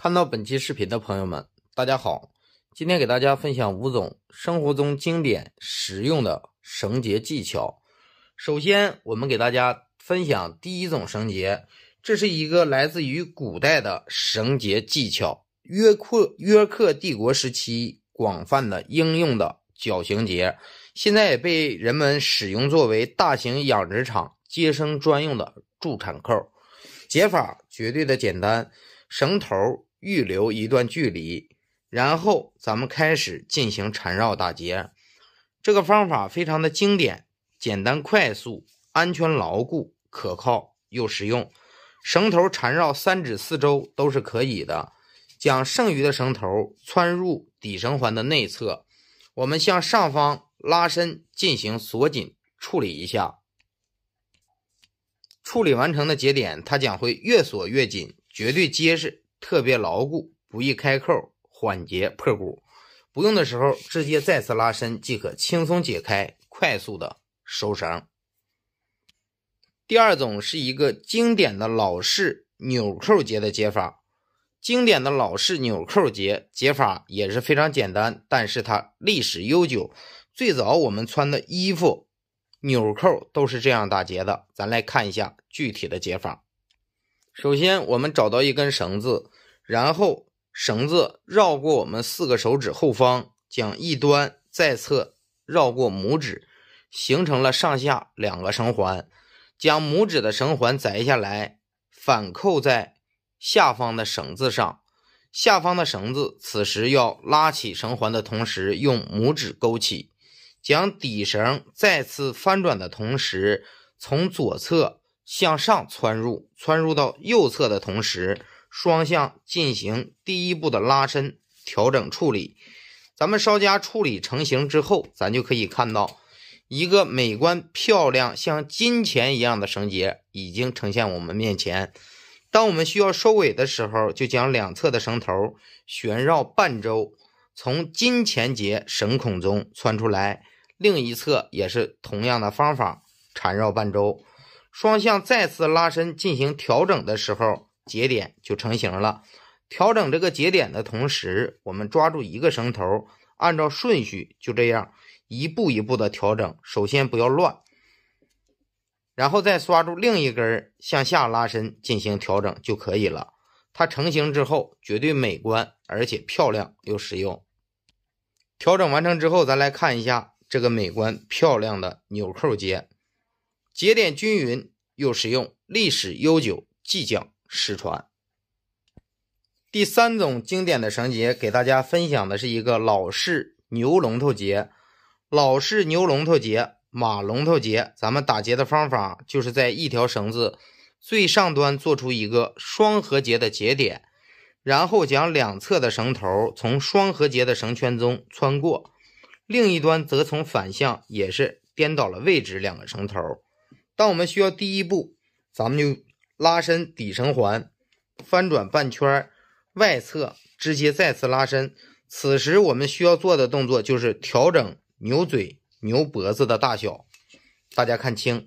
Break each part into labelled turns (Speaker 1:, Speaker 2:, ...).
Speaker 1: 看到本期视频的朋友们，大家好，今天给大家分享5种生活中经典实用的绳结技巧。首先，我们给大家分享第一种绳结，这是一个来自于古代的绳结技巧，约克帝国时期广泛的应用的绞刑结，现在也被人们使用作为大型养殖场接生专用的助产扣。解法绝对的简单，绳头预留一段距离，然后咱们开始进行缠绕打结。这个方法非常的经典，简单快速，安全牢固，可靠又实用。绳头缠绕3至4周都是可以的。将剩余的绳头穿入底绳环的内侧，我们向上方拉伸进行锁紧处理一下。处理完成的节点它将会越锁越紧，绝对结实，特别牢固，不易开扣，缓解破骨。不用的时候直接再次拉伸即可轻松解开，快速的收绳。第二种是一个经典的老式纽扣结的结法。经典的老式纽扣结解法也是非常简单，但是它历史悠久。最早我们穿的衣服纽扣都是这样打结的，咱来看一下具体的解法。首先我们找到一根绳子，然后绳子绕过我们4个手指后方，将一端再侧绕过拇指，形成了上下2个绳环，将拇指的绳环摘下来，反扣在下方的绳子上。下方的绳子此时要拉起绳环的同时用拇指勾起，将底绳再次翻转的同时从左侧向上穿入到右侧的同时，双向进行第一步的拉伸调整处理。咱们稍加处理成型之后，咱就可以看到一个美观漂亮像金钱一样的绳结已经呈现我们面前。当我们需要收尾的时候，就将两侧的绳头旋绕半周，从金钱结绳孔中穿出来，另一侧也是同样的方法缠绕半周。双向再次拉伸进行调整的时候，节点就成型了。调整这个节点的同时，我们抓住一个绳头，按照顺序就这样一步一步的调整，首先不要乱，然后再抓住另一根向下拉伸进行调整就可以了。它成型之后绝对美观，而且漂亮又实用。调整完成之后，咱来看一下这个美观漂亮的纽扣结，节点均匀又实用，历史悠久，即将失传。第3种经典的绳结给大家分享的是一个老式牛龙头结。老式牛龙头结、马龙头结，咱们打结的方法就是在一条绳子最上端做出一个双合结的节点，然后将两侧的绳头从双合结的绳圈中穿过，另一端则从反向也是颠倒了位置2个绳头。当我们需要第一步，咱们就拉伸底绳环，翻转半圈，外侧直接再次拉伸。此时我们需要做的动作就是调整牛嘴牛脖子的大小。大家看清，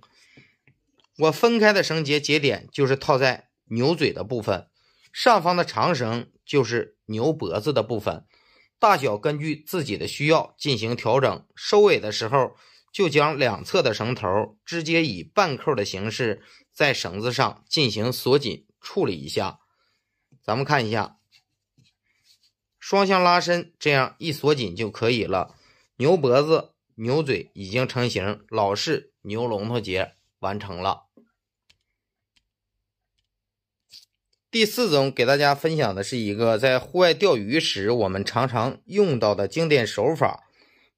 Speaker 1: 我分开的绳结节点就是套在牛嘴的部分，上方的长绳就是牛脖子的部分，大小根据自己的需要进行调整。收尾的时候就将两侧的绳头直接以半扣的形式在绳子上进行锁紧处理一下。咱们看一下，双向拉伸，这样一锁紧就可以了。牛脖子牛嘴已经成型，老式牛龙头结完成了。第4种给大家分享的是一个在户外钓鱼时我们常常用到的经典手法。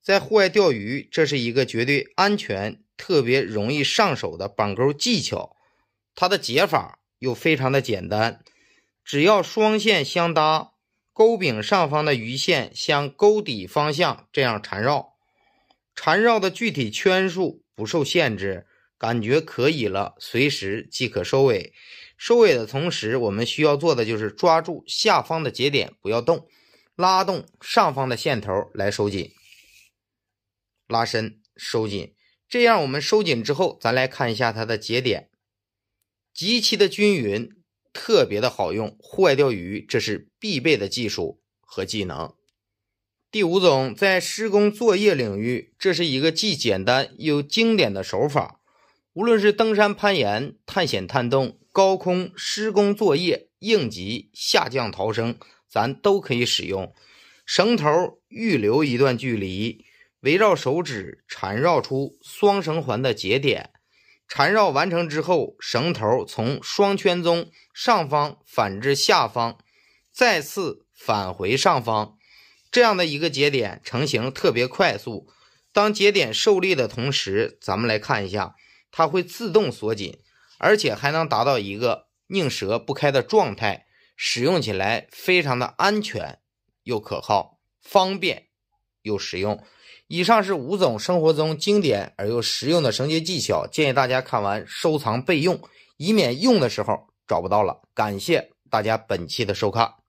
Speaker 1: 在户外钓鱼，这是一个绝对安全、特别容易上手的绑钩技巧。它的解法又非常的简单，只要双线相搭，钩柄上方的鱼线向钩底方向这样缠绕，缠绕的具体圈数不受限制，感觉可以了，随时即可收尾。收尾的同时，我们需要做的就是抓住下方的节点不要动，拉动上方的线头来收紧，拉伸收紧。这样我们收紧之后，咱来看一下它的节点，极其的均匀，特别的好用，户外钓鱼这是必备的技术和技能。第5种，在施工作业领域，这是一个既简单又经典的手法。无论是登山攀岩、探险探洞、高空施工作业、应急下降逃生，咱都可以使用。绳头预留一段距离，围绕手指缠绕出双绳环的节点，缠绕完成之后，绳头从双圈中上方反至下方，再次返回上方，这样的一个节点成型特别快速。当节点受力的同时，咱们来看一下，它会自动锁紧，而且还能达到一个拧折不开的状态，使用起来非常的安全又可靠，方便又实用。以上是5种生活中经典而又实用的绳结技巧，建议大家看完收藏备用，以免用的时候找不到了。感谢大家本期的收看。